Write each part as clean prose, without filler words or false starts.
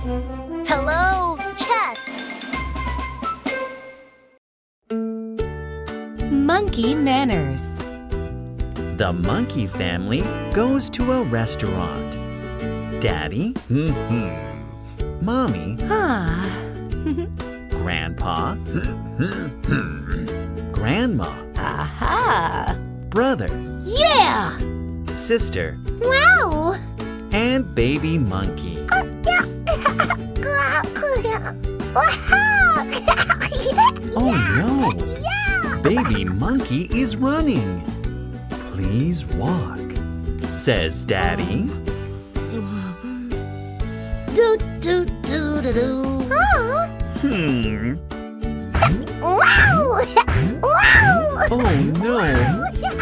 Hello, chess. Monkey manners. The monkey family goes to a restaurant. Daddy, Mommy, Grandpa, Grandma, Aha! brother, Yeah! sister, Wow! and baby monkey. Oh no! Baby monkey is running. Please walk, says Daddy. Do do do do do. Wow! Wow! Oh no!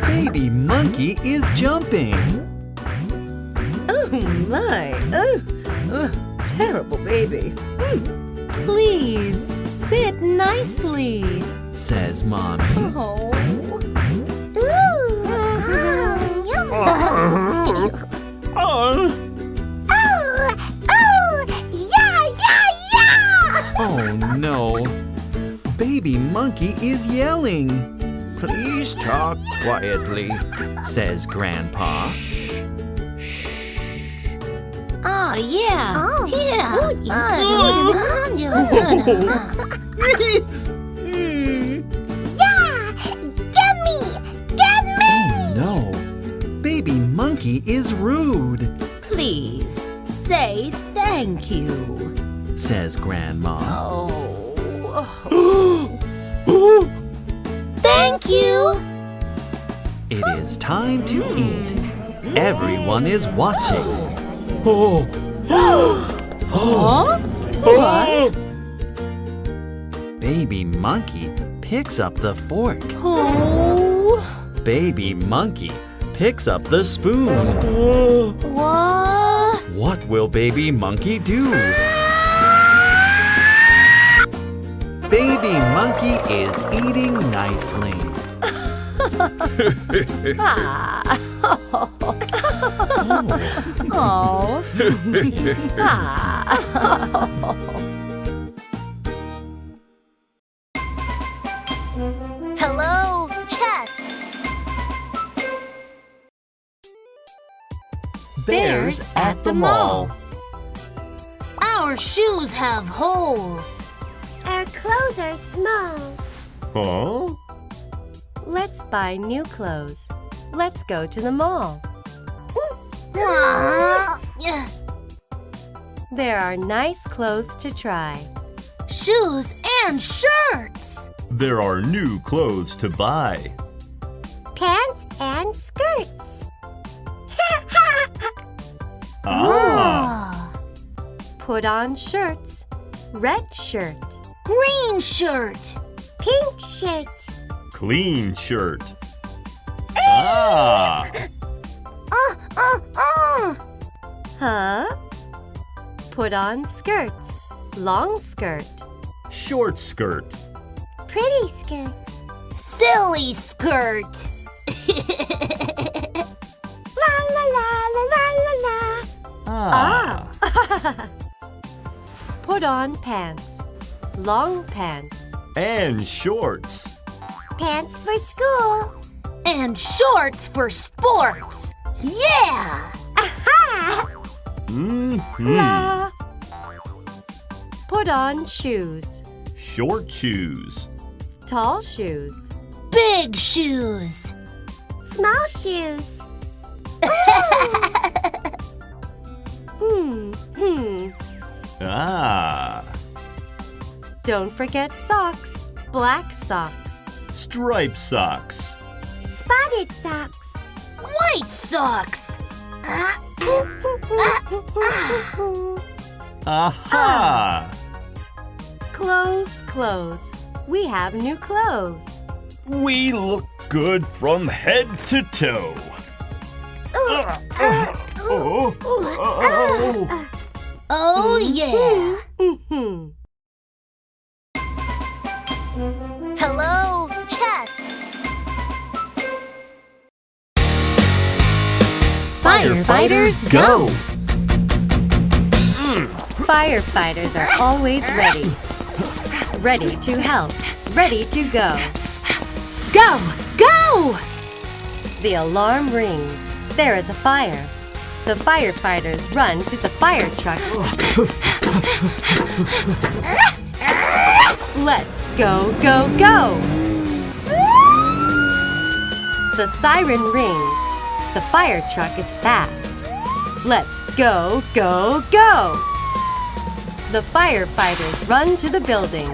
Baby monkey is jumping. Oh my! Terrible baby. Please sit nicely. Says Mommy. Oh. Oh no! Baby monkey is yelling. Please talk quietly, says Grandpa. Oh yeah. Oh. Yeah. No! Baby monkey is rude, Please say thank you. says Grandma. Oh. Thank you. It is time to eat. Everyone is watching. Oh! Huh? What? Baby monkey picks up the fork. Oh. Baby monkey picks up the spoon. What? What will baby monkey do? Baby monkey is eating nicely. Oh. Hello, chess. Bears at the mall. Our shoes have holes. Our clothes are small. Huh? Let's buy new clothes. Let's go to the mall. There are nice clothes to try. Shoes and shirts. There are new clothes to buy. Pants and skirts. Ah! Put on shirts. Red shirt. Green shirt. Pink shirt. Clean shirt. Ah! Huh? Put on skirts. Long skirt. Short skirt. Pretty skirt. Silly skirt. La la la la la la la. Ah! Put on pants. Long pants. And shorts. Pants for school. And shorts for sports. Yeah! Aha! Mm-hmm. Put on shoes. Short shoes. Tall shoes. Big shoes. Small shoes. Ah! Don't forget socks. Black socks. Striped socks. Spotted socks. White socks. Aha! Clothes, clothes. We have new clothes. We look good from head to toe. Oh, yeah. Hello, chess. Firefighters, go! Firefighters are always ready. Ready to help. Ready to go. Go! Go! The alarm rings. There is a fire. The firefighters run to the fire truck. Let's go, go, go! The siren rings. The fire truck is fast. Let's go, go, go! The firefighters run to the building.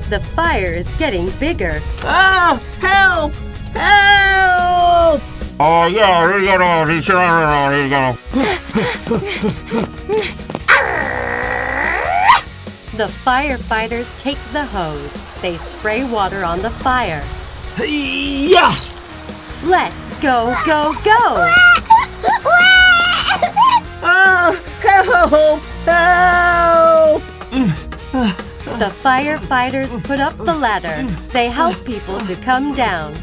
The fire is getting bigger. Ah! Help! Help! Oh, yeah, he's gonna. The firefighters take the hose. They spray water on the fire. Yeah! Let's go, go, go! Ah! Help! Help! The firefighters put up the ladder. They help people to come down.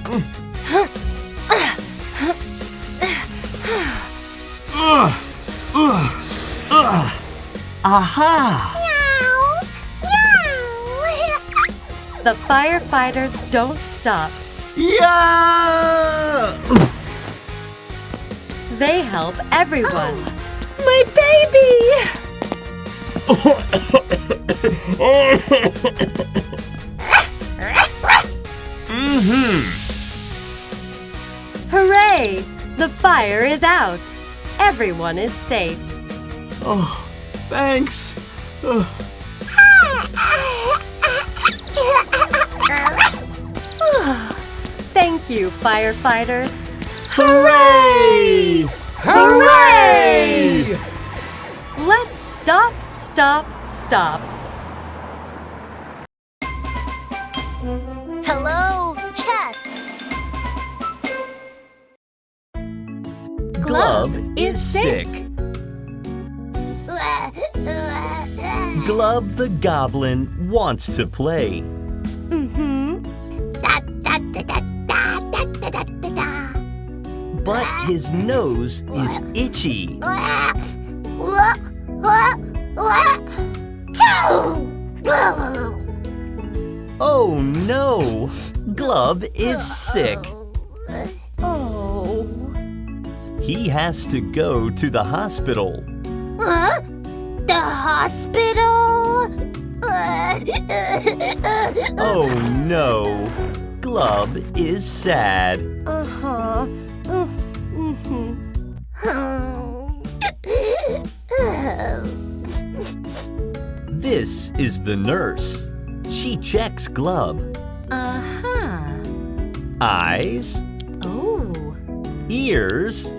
Aha! The firefighters don't stop. Yeah! They help everyone. My baby! Hooray! The fire is out. Everyone is safe. Oh, thanks. Thank you, firefighters. Hooray! Hooray! Let's stop, stop, stop. Hello, chest. Glub is sick. Glub the goblin wants to play. But his nose is itchy. Oh no! Glub is sick. Oh. He has to go to the hospital. Huh? The hospital? Oh no! Glub is sad. Uh-huh. This is the nurse. She checks Glub. Uh-huh. Eyes, Oh. ears,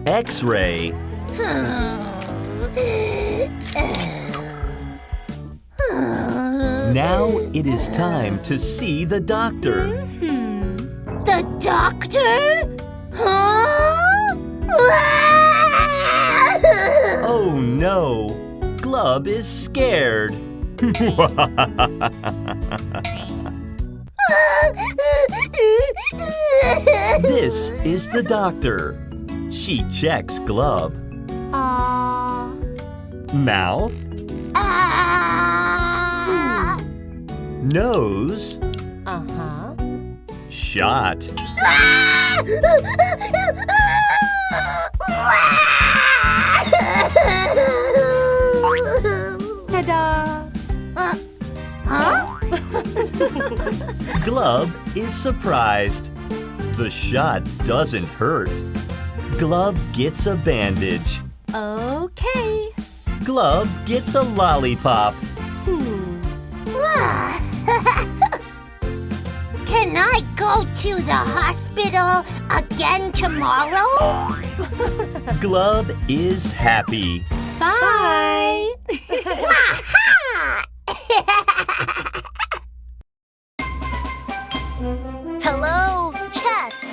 X-ray. Now it is time to see the doctor. The doctor? Huh? Oh no! Glub is scared. This is the doctor. She checks Glub. Mouth, nose, Uh-huh. shot. Ta-da! Glub is surprised. The shot doesn't hurt. Glub gets a bandage. Okay. Glub gets a lollipop. Can I go to the hospital again tomorrow? Glub is happy. Bye! Hello, chest.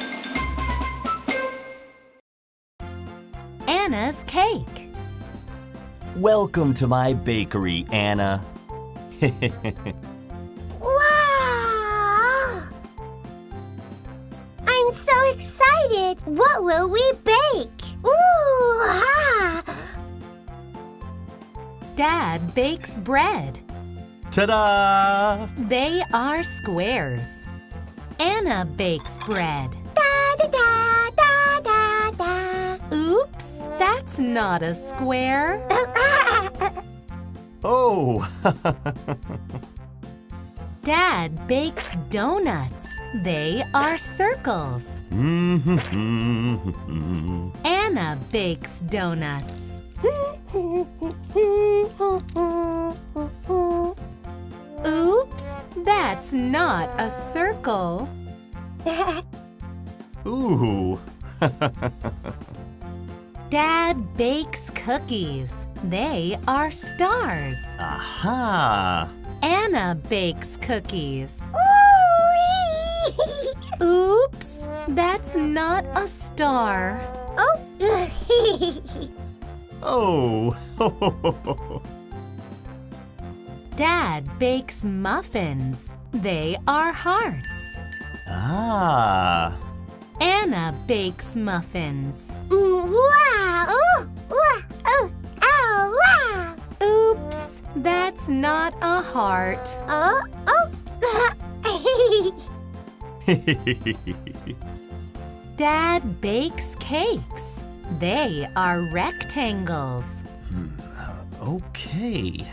Anna's cake. Welcome to my bakery, Anna. Wow! I'm so excited! What will we bake? Ooh! Ha! Dad bakes bread. Ta-da! They are squares. Anna bakes bread. Da da da da da da. Oops, that's not a square. Oh! Dad bakes donuts. They are circles. Anna bakes donuts. Oops, that's not a circle. Ooh! Dad bakes cookies. They are stars. Aha! Anna bakes cookies. Ooh-wee. Oops, that's not a star. Oh! Dad bakes muffins. They are hearts. Ah! Anna bakes muffins. Wow! Ooh, ooh, ooh, ow, wow! Oops, that's not a heart. Oh. Dad bakes cakes. They are rectangles. Okay.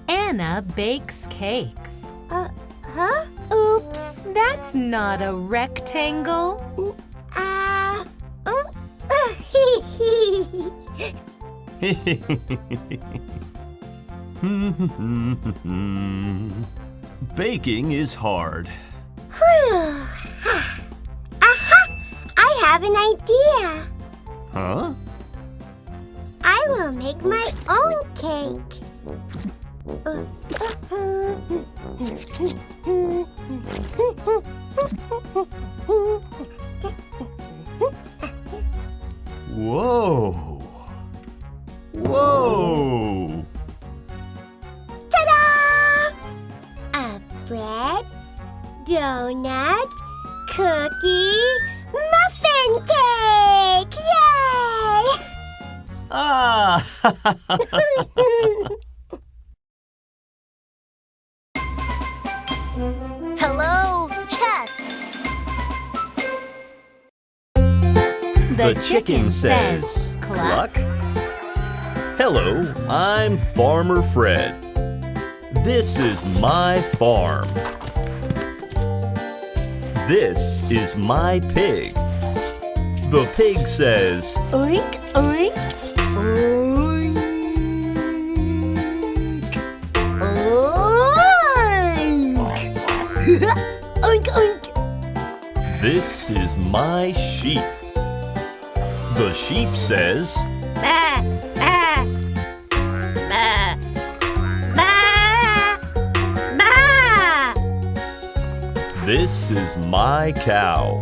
Anna bakes cakes. Huh? Oops, that's not a rectangle. Baking is hard. Aha! I have an idea. Huh? I will make my own cake. Whoa! Whoa! Ta-da! A bread, donut, cookie, muffin cake! Yay! Ah! Hello, Chess. The chicken says, cluck. Hello, I'm Farmer Fred. This is my farm. This is my pig. The pig says, Oink, oink. Oink. Oink, oink. this is my sheep. The sheep says, Bah, bah. Bah. Bah. Bah. this is my cow.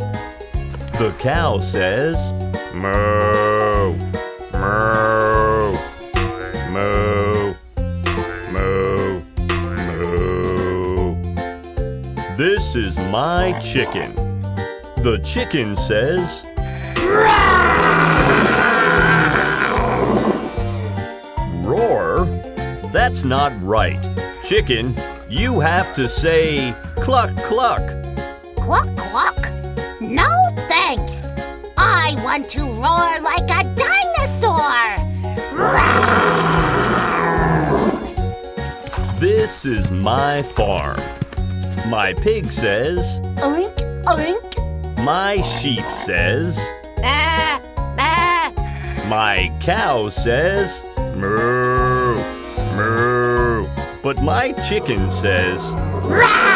The cow says, moo, moo, moo, moo, moo. This is my chicken. The chicken says, roar? That's not right. Chicken, you have to say cluck cluck. Cluck, cluck? No thanks. I want to roar like a dinosaur. This is my farm. My pig says, Oink, oink. my sheep says, Bah, bah. my cow says, moo, moo. But my chicken says, Rah!